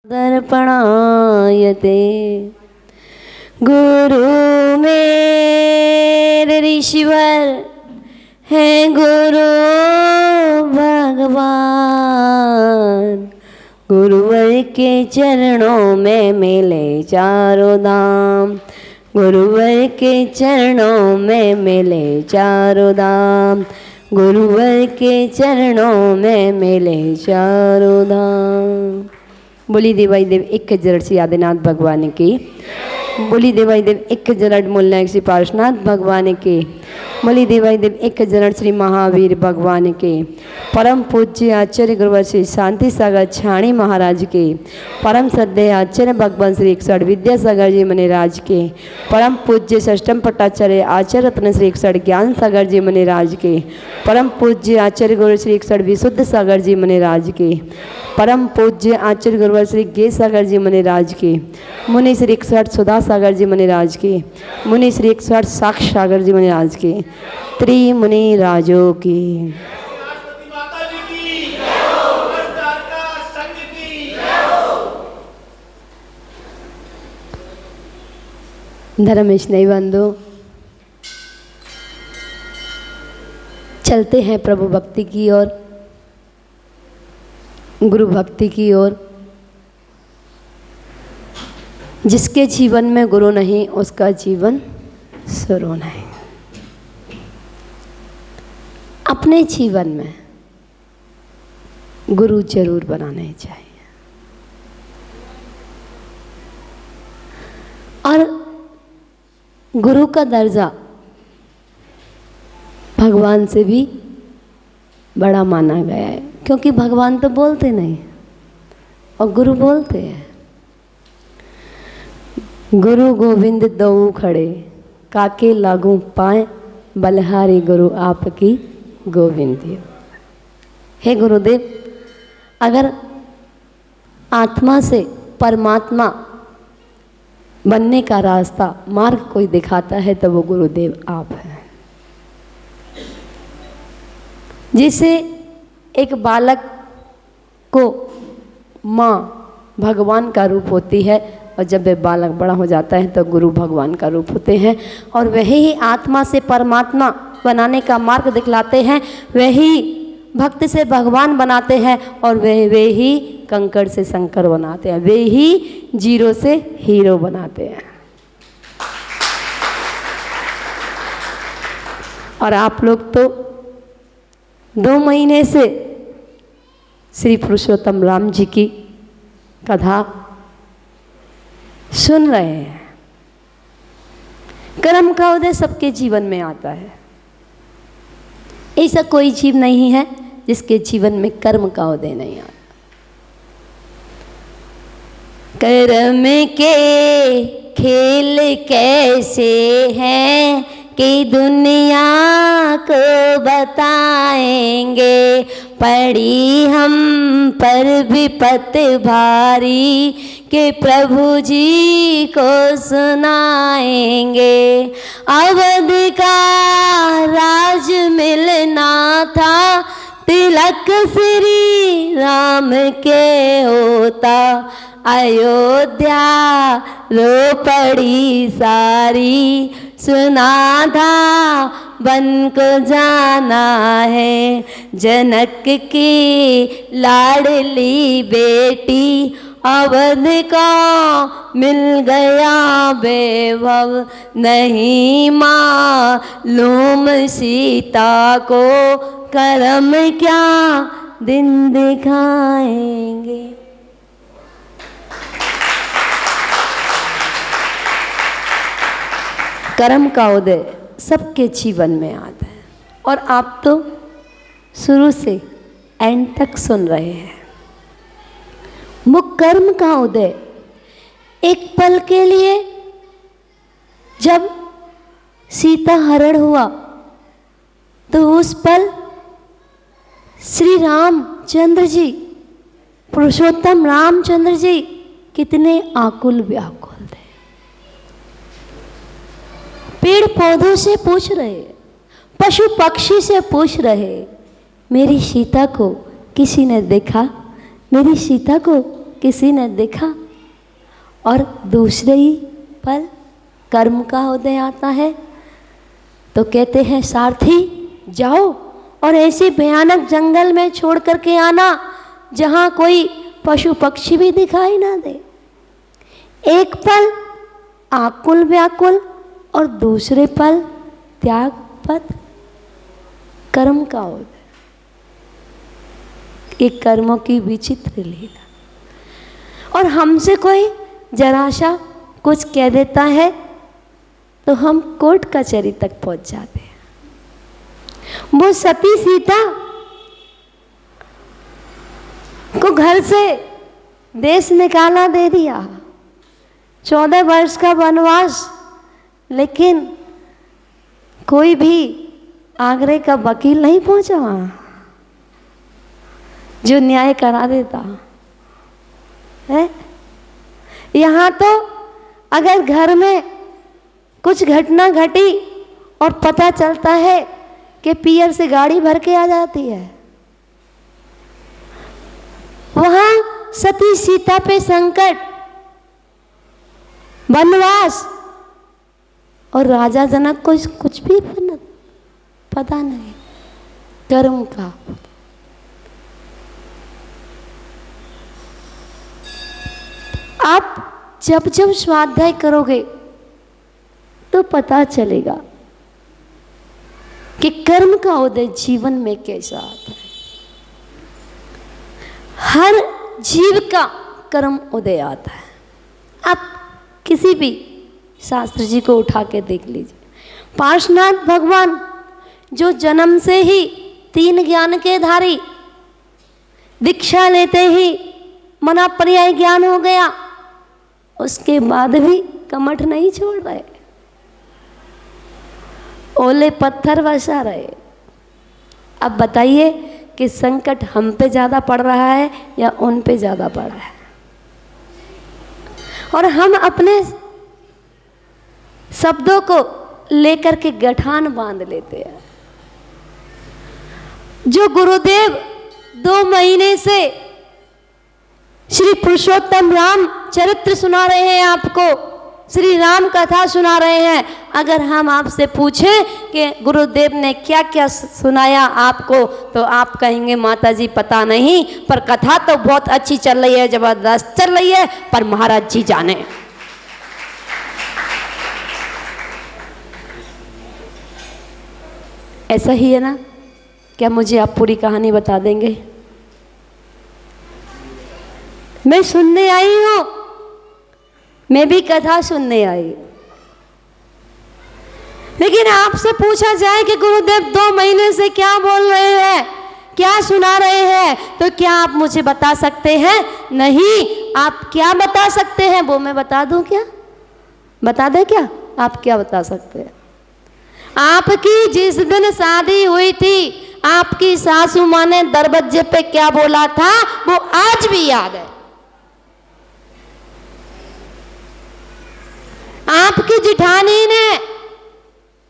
दर्पणायते गुरु मेरे ऋषिवर है गुरु भगवान। गुरुवर के चरणों में मिले चारों धाम। गुरुवर के चरणों में मिले चारों धाम। गुरुवर के चरणों में मिले चारों धाम। बोली देवाई देव एक जरड़ श्री आदिनाथ भगवान की। बोली देवाई देव एक जरड़ मूलनायक श्री पार्श्वनाथ भगवान की। बोली देवाई देव एक जरड़ श्री महावीर भगवान के। परम पूज्य आचार्य गुरुवर श्री शांति सागर छाणी महाराज के। परम श्रद्धेय आचार्य भगवान श्री 61 विद्यासागर जी मुनिराज के। परम पूज्य षष्ठम पट्टाचार्य आचार्य रत्न श्री 61 ज्ञान सागर जी मुनिराज के। परम पूज्य आचार्य गुरु श्री 61 विशुद्ध सागर जी मुनिराज के। परम पूज्य आचार्य गुरुवर श्री गे सागर जी मुनिराज के। मुनि श्री 61 सुधा सागर जी मुनिराज के। मुनि श्री 61 साक्ष सागर जी मुनिराज के। त्रिमुनि राजों की धर्म स्नेही बंधु, चलते हैं प्रभु भक्ति की ओर, गुरु भक्ति की ओर। जिसके जीवन में गुरु नहीं उसका जीवन सुरू नहीं। अपने जीवन में गुरु जरूर बनाने चाहिए। और गुरु का दर्जा भगवान से भी बड़ा माना गया है, क्योंकि भगवान तो बोलते नहीं और गुरु बोलते हैं। गुरु गोविंद दो खड़े काके लागू पाए, बलहारी गुरु आपकी गोविंदी। हे गुरुदेव, अगर आत्मा से परमात्मा बनने का रास्ता मार्ग कोई दिखाता है तो वो गुरुदेव आप हैं। जिसे एक बालक को माँ भगवान का रूप होती है और जब वे बालक बड़ा हो जाता है तो गुरु भगवान का रूप होते हैं। और वही ही आत्मा से परमात्मा बनाने का मार्ग दिखलाते हैं, वही भक्त से भगवान बनाते हैं और वे ही कंकड़ से शंकर बनाते हैं, वे ही जीरो से हीरो बनाते हैं। और आप लोग तो 2 महीने से श्री पुरुषोत्तम राम जी की कथा सुन रहे हैं। कर्म का उदय सबके जीवन में आता है। ऐसा कोई जीव नहीं है जिसके जीवन में कर्म का उदय नहीं आता। कर्म के खेल कैसे हैं कि दुनिया को बताएंगे। पड़ी हम पर विपत भारी के प्रभु जी को सुनाएंगे। अवध का राज मिलना था, तिलक श्री राम के होता। अयोध्या रो पड़ी सारी, सुना था बन को जाना है। जनक की लाडली बेटी अवध का मिल गया वैभव। नहीं मालूम सीता को कर्म क्या दिन दिखाएंगे। कर्म का उदय सबके जीवन में आता है और आप तो शुरू से एंड तक सुन रहे हैं। मुख कर्म का उदय एक पल के लिए जब सीता हरण हुआ तो उस पल श्री रामचंद्र जी, पुरुषोत्तम रामचंद्र जी कितने आकुल व्याकुल थे। पेड़ पौधों से पूछ रहे, पशु पक्षी से पूछ रहे, मेरी सीता को किसी ने देखा? मेरी सीता को किसी ने देखा और दूसरे ही पल कर्म का उदय आता है तो कहते हैं सारथी जाओ और ऐसे भयानक जंगल में छोड़ करके आना जहाँ कोई पशु पक्षी भी दिखाई ना दे। एक पल आकुल व्याकुल और दूसरे पल त्याग पद कर्म का उदय। ये कर्मों की विचित्र लीला। और हमसे कोई जरा सा कुछ कह देता है तो हम कोर्ट कचहरी तक पहुंच जाते हैं। वो सती सीता को घर से देश निकाला दे दिया, 14 वर्ष का वनवास, लेकिन कोई भी आगरे का वकील नहीं पहुंचा वहां जो न्याय करा देता है। यहाँ तो अगर घर में कुछ घटना घटी और पता चलता है कि पियर से गाड़ी भर के आ जाती है, वहां सती सीता पे संकट, वनवास, और राजा जनक को कुछ भी पता नहीं कर्म का। आप जब जब स्वाध्याय करोगे तो पता चलेगा कि कर्म का उदय जीवन में कैसा आता है। हर जीव का कर्म उदय आता है। आप किसी भी शास्त्र जी को उठा के देख लीजिए। पार्श्वनाथ भगवान जो जन्म से ही 3 ज्ञान के धारी, दीक्षा लेते ही मना पर्याय ज्ञान हो गया, उसके बाद भी कमठ नहीं छोड़ रहे, ओले पत्थर बरसा रहे। अब बताइए कि संकट हम पे ज़्यादा पड़ रहा है या उन पे ज़्यादा पड़ रहा है? और हम अपने शब्दों को लेकर के गठान बांध लेते हैं। जो गुरुदेव 2 महीने से श्री पुरुषोत्तम राम चरित्र सुना रहे हैं, आपको श्री राम कथा सुना रहे हैं, अगर हम आपसे पूछें कि गुरुदेव ने क्या क्या सुनाया आपको, तो आप कहेंगे माता जी पता नहीं, पर कथा तो बहुत अच्छी चल रही है, जबरदस्त चल रही है, पर महाराज जी जाने। ऐसा ही है ना? क्या मुझे आप पूरी कहानी बता देंगे? मैं सुनने आई हूं, मैं भी कथा सुनने आई, लेकिन आपसे पूछा जाए कि गुरुदेव 2 महीने से क्या बोल रहे हैं, क्या सुना रहे हैं, तो क्या आप मुझे बता सकते हैं? नहीं। आप क्या बता सकते हैं वो मैं बता दूं क्या? बता दें क्या? आप क्या बता सकते हैं? आपकी जिस दिन शादी हुई थी, आपकी सासू माँ ने दरवाजे पे क्या बोला था वो आज भी याद है। आपकी जिठानी ने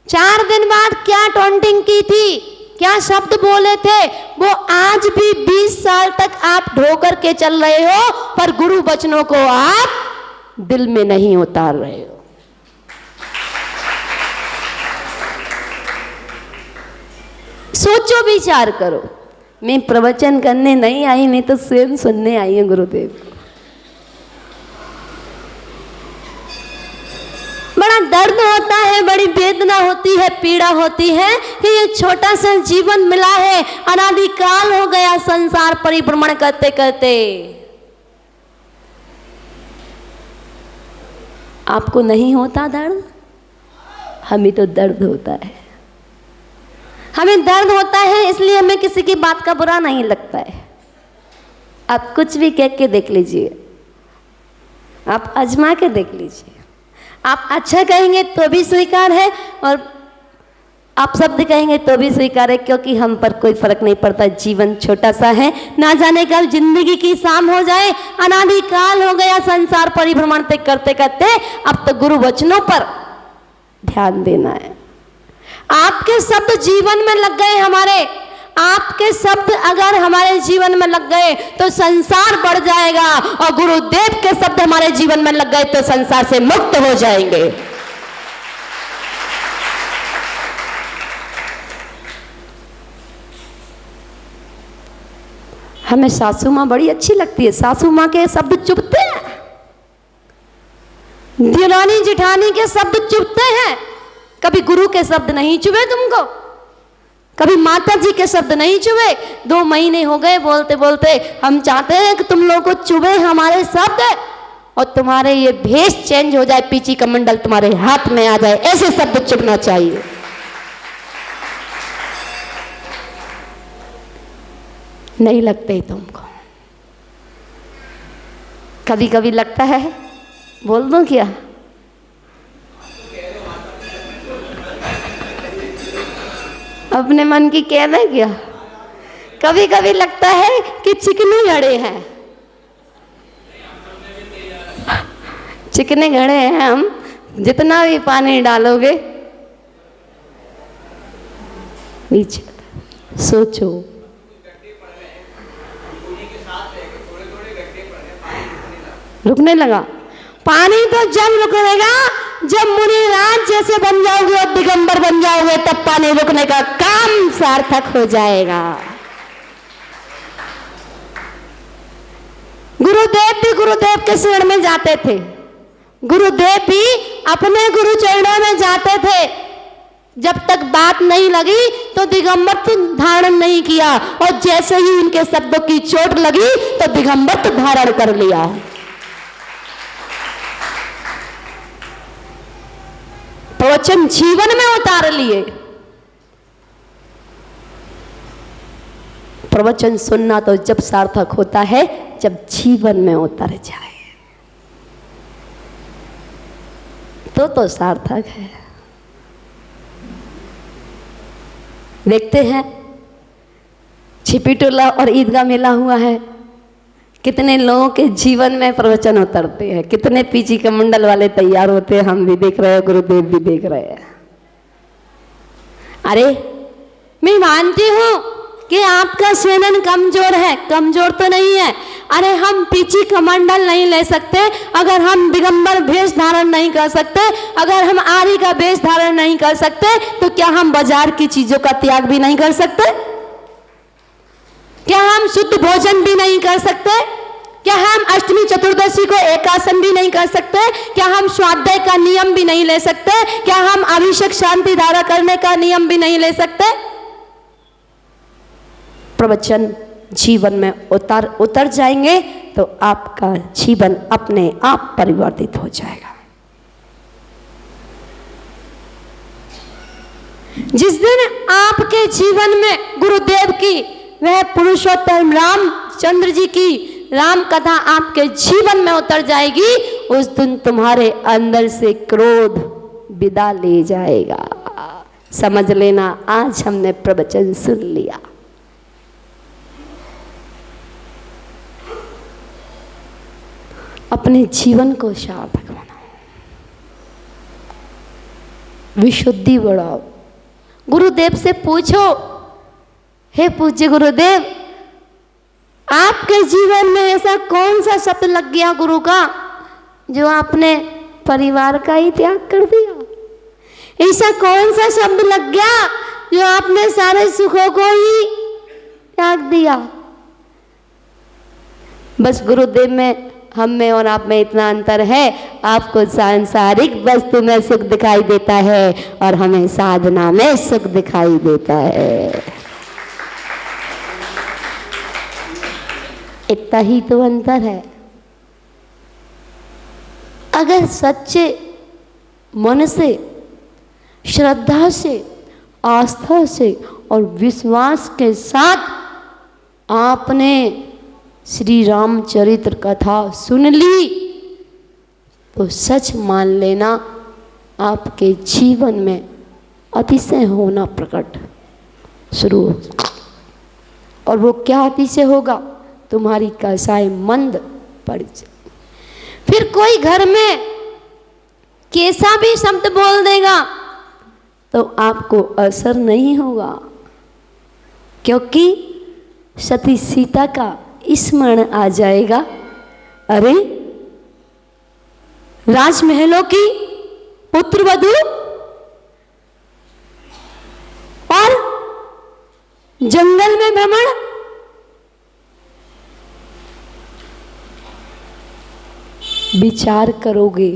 4 दिन बाद क्या टॉन्टिंग की थी, क्या शब्द बोले थे, वो आज भी 20 साल तक आप ढो कर के चल रहे हो, पर गुरु वचनों को आप दिल में नहीं उतार रहे हो। सोचो, विचार करो। मैं प्रवचन करने नहीं आई, नहीं तो स्वयं सुनने आई हूं गुरुदेव। बड़ा दर्द होता है, बड़ी वेदना होती है, पीड़ा होती है कि ये छोटा सा जीवन मिला है, अनादिकाल हो गया संसार परिभ्रमण करते करते। आपको नहीं होता दर्द? हमें तो दर्द होता है। हमें दर्द होता है, इसलिए हमें किसी की बात का बुरा नहीं लगता है। आप कुछ भी कह के देख लीजिए, आप आजमा के देख लीजिए। आप अच्छा कहेंगे तो भी स्वीकार है, और आप शब्द कहेंगे तो भी स्वीकार है, क्योंकि हम पर कोई फर्क नहीं पड़ता। जीवन छोटा सा है, ना जाने कब जिंदगी की शाम हो जाए। अनादिकाल हो गया संसार परिभ्रमण करते करते, अब तो गुरु वचनों पर ध्यान देना है। आपके शब्द जीवन में लग गए हमारे, आपके शब्द अगर हमारे जीवन में लग गए तो संसार बढ़ जाएगा, और गुरुदेव के शब्द हमारे जीवन में लग गए तो संसार से मुक्त हो जाएंगे। हमें सासू माँ बड़ी अच्छी लगती है, सासू माँ के शब्द चुभते हैं, देवरानी जेठानी के शब्द चुभते हैं। कभी गुरु के शब्द नहीं चुभे तुमको, कभी माता जी के शब्द नहीं चुभे। 2 महीने हो गए बोलते बोलते, हम चाहते हैं कि तुम लोगों को चुभे हमारे शब्द, और तुम्हारे ये भेष चेंज हो जाए, पीची का मंडल तुम्हारे हाथ में आ जाए, ऐसे शब्द चुभना चाहिए। नहीं लगते तुमको? कभी कभी लगता है, बोल दूं क्या? अपने मन की कहना है क्या? कभी कभी लगता है कि चिकने घड़े हैं, चिकने घड़े हैं हम, जितना भी पानी डालोगे नीचे। सोचो, रुकने लगा पानी तो जब रुकेगा जब मुनिराज जैसे बन जाओगे और दिगंबर बन जाओगे, तब पानी रुकने का काम सार्थक हो जाएगा। गुरुदेव भी गुरुदेव के शरण में जाते थे, गुरुदेव भी अपने गुरु चरणों में जाते थे। जब तक बात नहीं लगी तो दिगंबर तो धारण नहीं किया, और जैसे ही उनके शब्दों की चोट लगी तो दिगंबर तो धारण कर लिया। प्रवचन जीवन में उतार लिए। प्रवचन सुनना तो जब सार्थक होता है जब जीवन में उतर जाए, तो सार्थक है। देखते हैं छिपी टोला और ईदगाह मेला हुआ है, कितने लोगों के जीवन में प्रवचन उतरते हैं, कितने पीजी के मंडल वाले तैयार होते हैं। हम भी देख रहे हैं, गुरुदेव भी देख रहे हैं। अरे मैं मानती हूं कि आपका सेनन कमजोर है, कमजोर तो नहीं है। अरे हम पीची कमंडल नहीं ले सकते, अगर हम दिगंबर वेश धारण नहीं कर सकते, अगर हम आर्य का वेश धारण नहीं कर सकते, तो क्या हम बाजार की चीजों का त्याग भी नहीं कर सकते? क्या हम शुद्ध भोजन भी नहीं कर सकते? क्या हम अष्टमी चतुर्दशी को एकासन भी नहीं कर सकते? क्या हम स्वाध्याय का नियम भी नहीं ले सकते? क्या हम अभिषेक शांति धारा करने का नियम भी नहीं ले सकते? प्रवचन जीवन में उतर जाएंगे तो आपका जीवन अपने आप परिवर्तित हो जाएगा। जिस दिन आपके जीवन में गुरुदेव की, वह पुरुषोत्तम रामचंद्र जी की राम कथा आपके जीवन में उतर जाएगी, उस दिन तुम्हारे अंदर से क्रोध विदा ले जाएगा। समझ लेना, आज हमने प्रवचन सुन लिया। अपने जीवन को सार्थक बनाओ, विशुद्धि बढ़ाओ। गुरुदेव से पूछो, हे पूज्य गुरुदेव, आपके जीवन में ऐसा कौन सा शब्द लग गया गुरु का जो आपने परिवार का ही त्याग कर दिया? ऐसा कौन सा शब्द लग गया जो आपने सारे सुखों को ही त्याग दिया? बस गुरुदेव में, हम में और आप में इतना अंतर है, आपको सांसारिक वस्तु में सुख दिखाई देता है और हमें साधना में सुख दिखाई देता है। इतना ही तो अंतर है। अगर सच्चे मन से, श्रद्धा से, आस्था से और विश्वास के साथ आपने श्री रामचरित्र कथा सुन ली, तो सच मान लेना आपके जीवन में अतिशय होना प्रकट शुरू हो। और वो क्या अतिशय होगा? तुम्हारी कसाई मंद पड़ जाए। फिर कोई घर में कैसा भी शब्द बोल देगा तो आपको असर नहीं होगा। क्योंकि सती सीता का स्मरण आ जाएगा। अरे राजमहलों की पुत्र वधू और जंगल में भ्रमण, विचार करोगे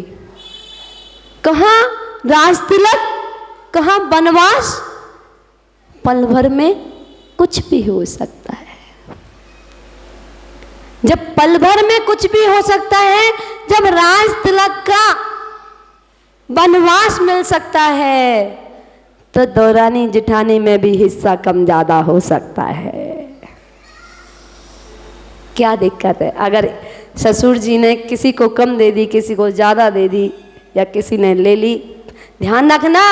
कहाँ राज तिलक, कहाँ वनवास, पल भर में कुछ भी हो सकता है। जब पल भर में कुछ भी हो सकता है, जब राज तिलक का वनवास मिल सकता है, तो दौरानी जिठानी में भी हिस्सा कम ज्यादा हो सकता है। क्या दिक्कत है? अगर ससुर जी ने किसी को कम दे दी, किसी को ज्यादा दे दी, या किसी ने ले ली, ध्यान रखना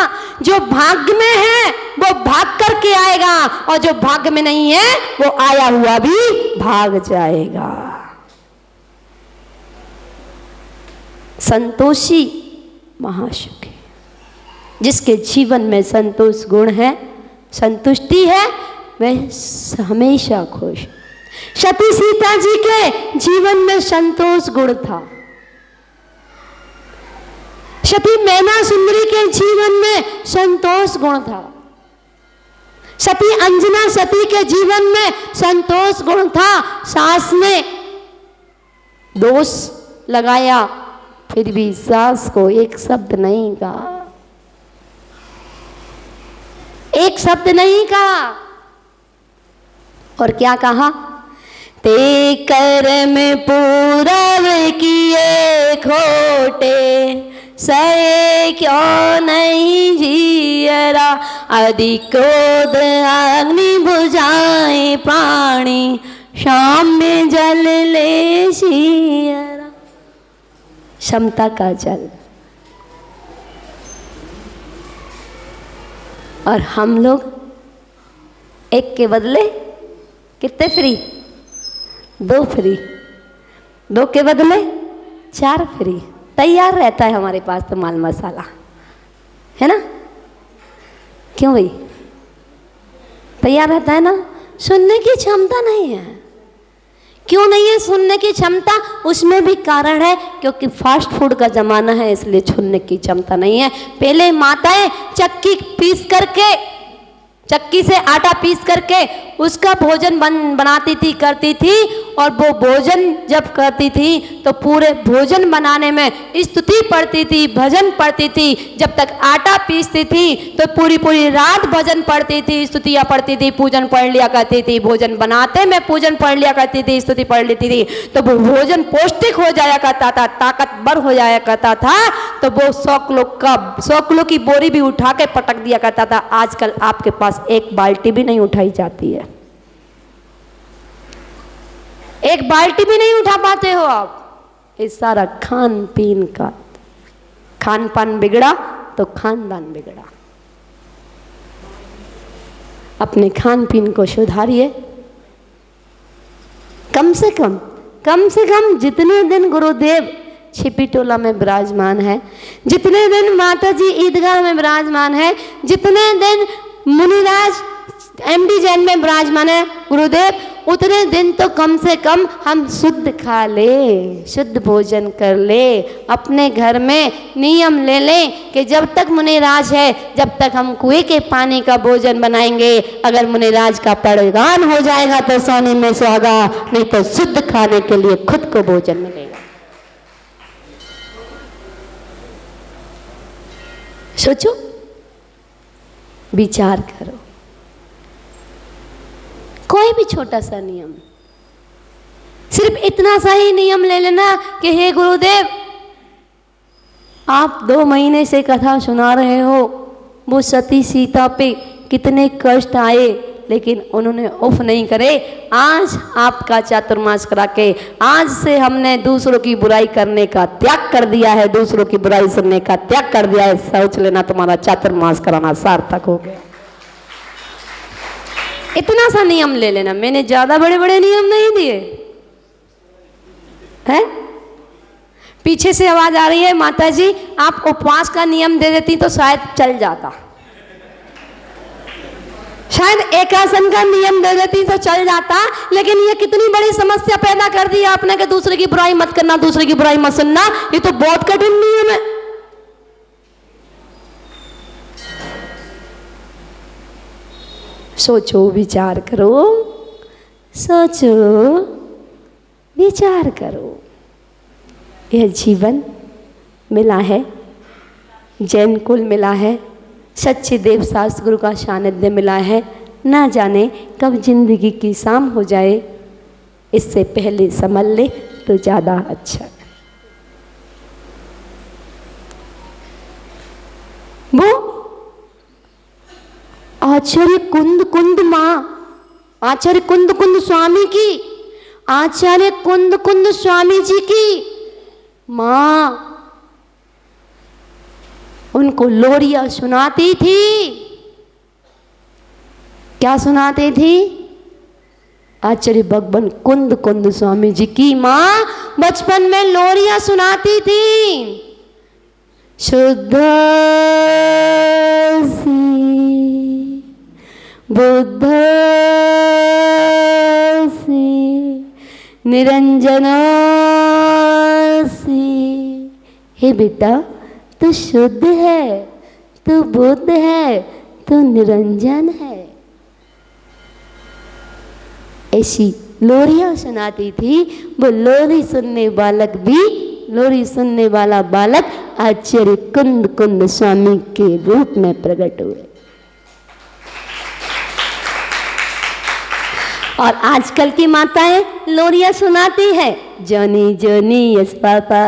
जो भाग्य में है वो भाग करके आएगा, और जो भाग्य में नहीं है वो आया हुआ भी भाग जाएगा। संतोषी महासुखी, जिसके जीवन में संतोष गुण है, संतुष्टि है, वह हमेशा खुश। सती सीता जी के जीवन में संतोष गुण था। सती मैना सुंदरी के जीवन में संतोष गुण था। सती अंजना सती के जीवन में संतोष गुण था। सास ने दोष लगाया, फिर भी सास को एक शब्द नहीं कहा, एक शब्द नहीं कहा। और क्या कहा? ते कर्म पूरव किए खोटे, सहे क्यों नहीं जियरा, अधिक क्रोध अग्नि बुझाए पानी, शाम में जल ले शियरा। क्षमता का जल। और हम लोग एक के बदले कितने फ्री? 2 फ्री, 2 के बदले 4 फ्री। तैयार रहता है हमारे पास तो माल मसाला, है ना? क्यों भाई? तैयार रहता है ना? सुनने की क्षमता नहीं है। क्यों नहीं है सुनने की क्षमता? उसमें भी कारण है, क्योंकि फास्ट फूड का जमाना है, इसलिए सुनने की क्षमता नहीं है। पहले माताएं चक्की पीस करके, चक्की से आटा पीस करके उसका भोजन बनाती थी, करती थी। और वो भोजन जब करती थी तो पूरे भोजन बनाने में स्तुति पढ़ती थी, भजन पढ़ती थी। जब तक आटा पीसती थी तो पूरी पूरी रात भजन पढ़ती थी, स्तुतियाँ पढ़ती थी, पूजन पढ़ लिया करती थी। भोजन बनाते में पूजन पढ़ लिया करती थी, स्तुति पढ़ लेती थी, तो वो भोजन पौष्टिक हो जाया करता था, ताकतवर हो जाया करता था। तो वो 100 किलो की बोरी भी उठा के पटक दिया करता था। आजकल आपके पास एक बाल्टी भी नहीं उठाई जाती है, एक बाल्टी भी नहीं उठा पाते हो आप। इस सारा खान पीन का, खान पान बिगड़ा तो खानदान बिगड़ा। अपने खान पीन को सुधारिए। कम से कम जितने दिन गुरुदेव छिपी टोला में विराजमान है, जितने दिन माता जी ईदगाह में विराजमान है, जितने दिन मुनिराज MD जैन में विराजमान है गुरुदेव, उतने दिन तो कम से कम हम शुद्ध खा ले, शुद्ध भोजन कर ले। अपने घर में नियम ले लें कि जब तक मुनिराज है, जब तक हम कुएं के पानी का भोजन बनाएंगे। अगर मुनिराज का परगान हो जाएगा तो सोने में सुहागा, नहीं तो शुद्ध खाने के लिए खुद को भोजन मिलेगा। सोचो, विचार करो। कोई भी छोटा सा नियम, सिर्फ इतना सा ही नियम ले लेना कि हे गुरुदेव, आप 2 महीने से कथा सुना रहे हो, वो सती सीता पे कितने कष्ट आए, लेकिन उन्होंने उफ नहीं करे। आज आपका चातुर्मास करा के आज से हमने दूसरों की बुराई करने का त्याग कर दिया है, दूसरों की बुराई सुनने का त्याग कर दिया है। सोच लेना, तुम्हारा चातुर्मास कराना सार्थक हो गया। इतना सा नियम ले लेना। मैंने ज्यादा बड़े बड़े नियम नहीं दिए हैं। पीछे से आवाज आ रही है, माता जी आप उपवास का नियम दे देती तो शायद चल जाता। शायद एक आसन का नियम दे देती तो चल जाता, लेकिन ये कितनी बड़ी समस्या पैदा कर दी आपने कि दूसरे की बुराई मत करना, दूसरे की बुराई मत सुनना। ये तो बहुत कठिन नियम है। सोचो विचार करो, सोचो विचार करो। यह जीवन मिला है, जैन कुल मिला है, सच्चे देव शास्त्र गुरु का सानिध्य मिला है। ना जाने कब जिंदगी की शाम हो जाए, इससे पहले संभल ले तो ज़्यादा अच्छा। वो आचार्य कुंद कुंद माँ, आचार्य कुंद कुंद स्वामी की, आचार्य कुंद कुंद स्वामी जी की माँ उनको लोरियां सुनाती थी। क्या सुनाती थी? आचार्य भगवान कुंद कुंद स्वामी जी की माँ बचपन में लोरियां सुनाती थी। शुद्ध बुद्ध निरंजन से, हे बेटा तू शुद्ध है, तू बुद्ध है, तू निरंजन है। ऐसी लोरियां सुनाती थी। वो लोरी सुनने बालक भी, लोरी सुनने वाला बालक आचार्य कुंद कुंद स्वामी के रूप में प्रकट हुए। और आजकल की माताएं लोरियां सुनाती है, जॉनी जॉनी यस पापा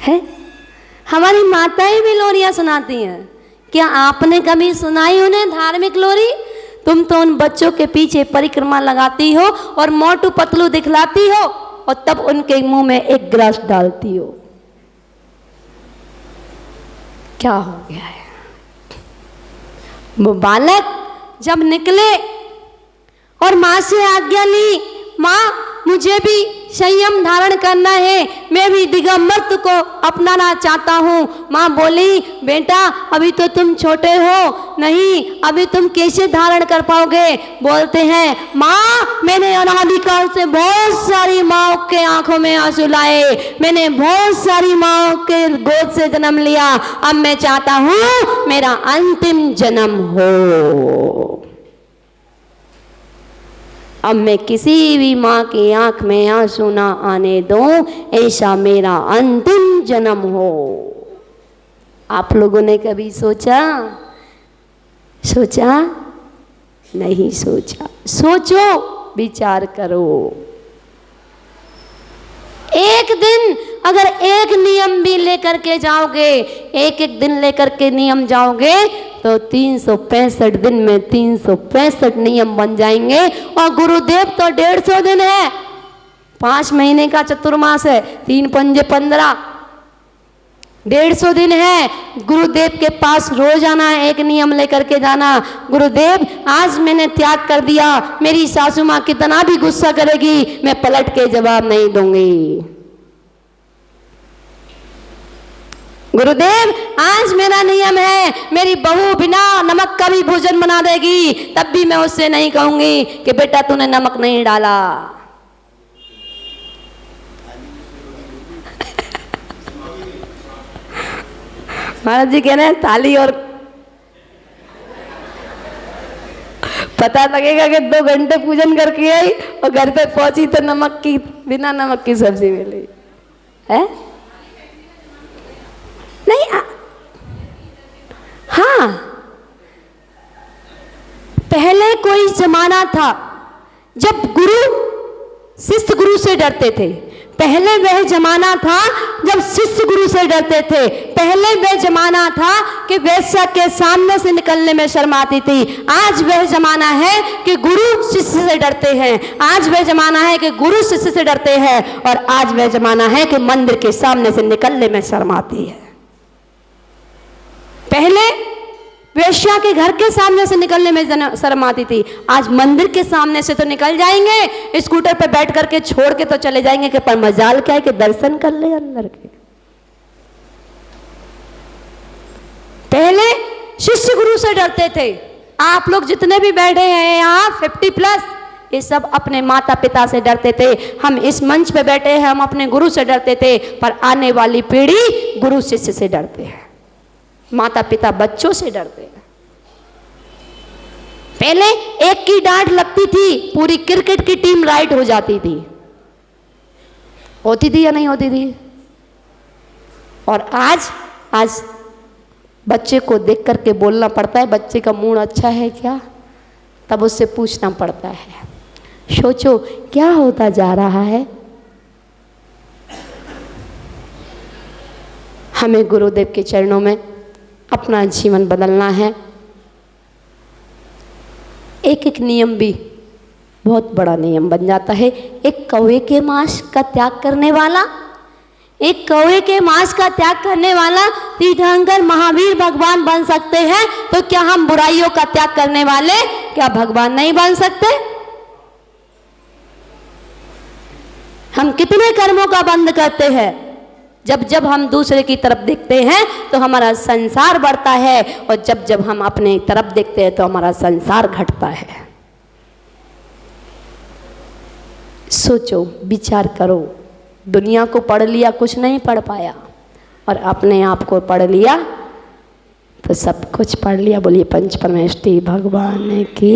है। हमारी माताएं भी लोरियां सुनाती हैं। क्या आपने कभी सुनाई उन्हें धार्मिक लोरी? तुम तो उन बच्चों के पीछे परिक्रमा लगाती हो और मोटू पतलू दिखलाती हो और तब उनके मुंह में एक ग्रास डालती हो। क्या हो गया है? वो बालक जब निकले और माँ से आज्ञा ली, माँ मुझे भी संयम धारण करना है, मैं भी दिगंबरत्व को अपनाना चाहता हूँ। माँ बोली, बेटा अभी तो तुम छोटे हो, नहीं अभी तुम कैसे धारण कर पाओगे? बोलते हैं, माँ मैंने अनादिकाल से बहुत सारी माँओं के आंखों में आंसू लाए, मैंने बहुत सारी माँओं के गोद से जन्म लिया, अब मैं चाहता हूँ मेरा अंतिम जन्म हो। अब मैं किसी भी माँ की आंख में आंसू ना आने दूं, ऐसा मेरा अंतिम जन्म हो। आप लोगों ने कभी सोचा? सोचा? नहीं सोचा। सोचो, विचार करो। एक दिन अगर एक नियम भी लेकर के जाओगे, एक एक दिन लेकर के नियम जाओगे तो 365 दिन में 365 नियम बन जाएंगे। और गुरुदेव तो 150 दिन है, 5 महीने का चतुर्मास है, 3 पंजे 15, 150 दिन है। गुरुदेव के पास रोज आना, एक नियम लेकर के जाना, गुरुदेव आज मैंने त्याग कर दिया, मेरी सासू माँ कितना भी गुस्सा करेगी मैं पलट के जवाब नहीं दूंगी। गुरुदेव आज मेरा नियम है, मेरी बहू बिना नमक का भी भोजन बना देगी, तब भी मैं उससे नहीं कहूंगी कि बेटा तूने नमक नहीं डाला। महाराज जी कह रहे हैं थाली और पता लगेगा कि 2 घंटे पूजन करके आई और घर पे पहुंची तो नमक की, बिना नमक की सब्जी मिली है। नहीं हाँ, पहले कोई जमाना था जब गुरु शिष्य गुरु से डरते थे। पहले वह जमाना था जब शिष्य गुरु से डरते थे। पहले वह जमाना था कि वैश्या के सामने से निकलने में शर्म आती थी। आज वह जमाना है कि गुरु शिष्य से डरते हैं। आज वह जमाना है कि गुरु शिष्य से डरते हैं। और आज वह जमाना है कि मंदिर के सामने से निकलने में शर्म आती है। पहले वेश्या के घर के सामने से निकलने में शर्म आती थी, आज मंदिर के सामने से तो निकल जाएंगे, स्कूटर पे बैठ करके छोड़ के तो चले जाएंगे कि पर मजाल क्या है कि दर्शन कर ले अंदर के। पहले शिष्य गुरु से डरते थे। आप लोग जितने भी बैठे हैं यहाँ 50+, ये सब अपने माता पिता से डरते थे। हम इस मंच पे बैठे हैं, हम अपने गुरु से डरते थे, पर आने वाली पीढ़ी गुरु शिष्य से डरते हैं, माता पिता बच्चों से डरते हैं। पहले एक की डांट लगती थी, पूरी क्रिकेट की टीम राइट हो जाती थी, होती थी या नहीं होती थी? और आज बच्चे को देख करके बोलना पड़ता है, बच्चे का मूड अच्छा है क्या, तब उससे पूछना पड़ता है। सोचो क्या होता जा रहा है। हमें गुरुदेव के चरणों में अपना जीवन बदलना है। एक एक नियम भी बहुत बड़ा नियम बन जाता है। एक कौवे के मांस का त्याग करने वाला, एक कौवे के मांस का त्याग करने वाला तीर्थंकर महावीर भगवान बन सकते हैं, तो क्या हम बुराइयों का त्याग करने वाले क्या भगवान नहीं बन सकते? हम कितने कर्मों का बंद करते हैं। जब जब हम दूसरे की तरफ देखते हैं तो हमारा संसार बढ़ता है, और जब जब हम अपने तरफ देखते हैं तो हमारा संसार घटता है। सोचो, विचार करो। दुनिया को पढ़ लिया, कुछ नहीं पढ़ पाया, और अपने आप को पढ़ लिया तो सब कुछ पढ़ लिया। बोलिए पंच परमेष्टि भगवान की।